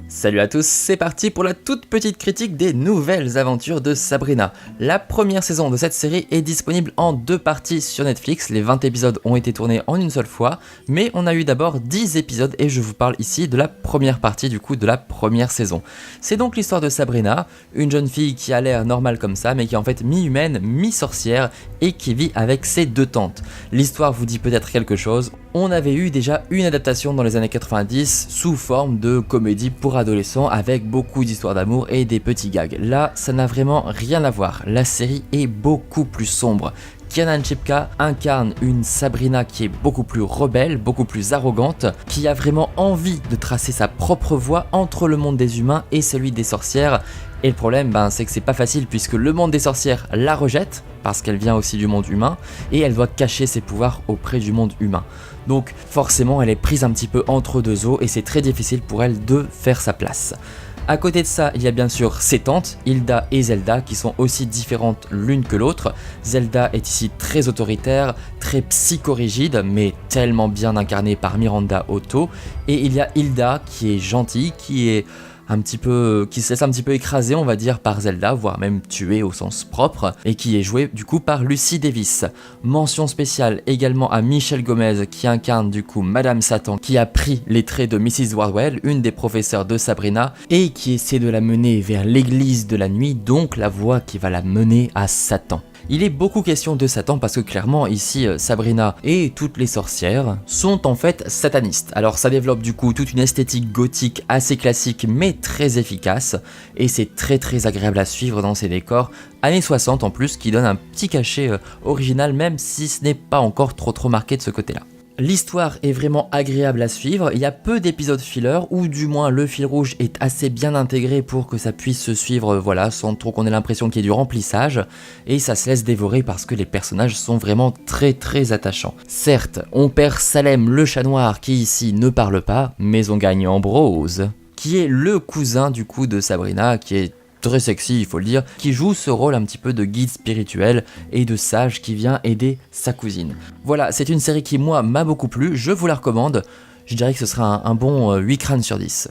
Salut à tous, c'est parti pour la toute petite critique des nouvelles aventures de Sabrina. La première saison de cette série est disponible en 2 parties sur Netflix, les 20 épisodes ont été tournés en une seule fois, mais on a eu d'abord 10 épisodes et je vous parle ici de la première partie du coup de la première saison. C'est donc l'histoire de Sabrina, une jeune fille qui a l'air normale comme ça, mais qui est en fait mi-humaine, mi-sorcière et qui vit avec ses 2 tantes. L'histoire vous dit peut-être quelque chose, on avait eu déjà une adaptation dans les années 90 sous forme de comédie pour adolescents avec beaucoup d'histoires d'amour et des petits gags. Là, ça n'a vraiment rien à voir, la série est beaucoup plus sombre. Kiernan Shipka incarne une Sabrina qui est beaucoup plus rebelle, beaucoup plus arrogante, qui a vraiment envie de tracer sa propre voie entre le monde des humains et celui des sorcières. Et le problème, c'est que c'est pas facile puisque le monde des sorcières la rejette, parce qu'elle vient aussi du monde humain, et elle doit cacher ses pouvoirs auprès du monde humain. Donc forcément, elle est prise un petit peu entre deux eaux et c'est très difficile pour elle de faire sa place. À côté de ça, il y a bien sûr ses tantes, Hilda et Zelda, qui sont aussi différentes l'une que l'autre. Zelda est ici très autoritaire, très psychorigide, mais tellement bien incarnée par Miranda Otto. Et il y a Hilda qui est gentille, qui se laisse un petit peu écraser on va dire par Zelda, voire même tuer au sens propre, et qui est jouée du coup par Lucy Davis. Mention spéciale également à Michelle Gomez qui incarne du coup Madame Satan, qui a pris les traits de Mrs. Wardwell, une des professeurs de Sabrina, et qui essaie de la mener vers l'église de la nuit, donc la voie qui va la mener à Satan. Il est beaucoup question de Satan parce que clairement ici Sabrina et toutes les sorcières sont en fait satanistes. Alors ça développe du coup toute une esthétique gothique assez classique mais très efficace et c'est très agréable à suivre dans ces décors années 60 en plus qui donne un petit cachet original même si ce n'est pas encore trop marqué de ce côté là. L'histoire est vraiment agréable à suivre, il y a peu d'épisodes filler, ou du moins le fil rouge est assez bien intégré pour que ça puisse se suivre sans trop qu'on ait l'impression qu'il y ait du remplissage, et ça se laisse dévorer parce que les personnages sont vraiment très attachants. Certes, on perd Salem le chat noir qui ici ne parle pas, mais on gagne Ambrose, qui est le cousin du coup de Sabrina, qui est très sexy il faut le dire, qui joue ce rôle un petit peu de guide spirituel et de sage qui vient aider sa cousine. Voilà, c'est une série qui moi m'a beaucoup plu, je vous la recommande, je dirais que ce sera un bon 8 crânes sur 10.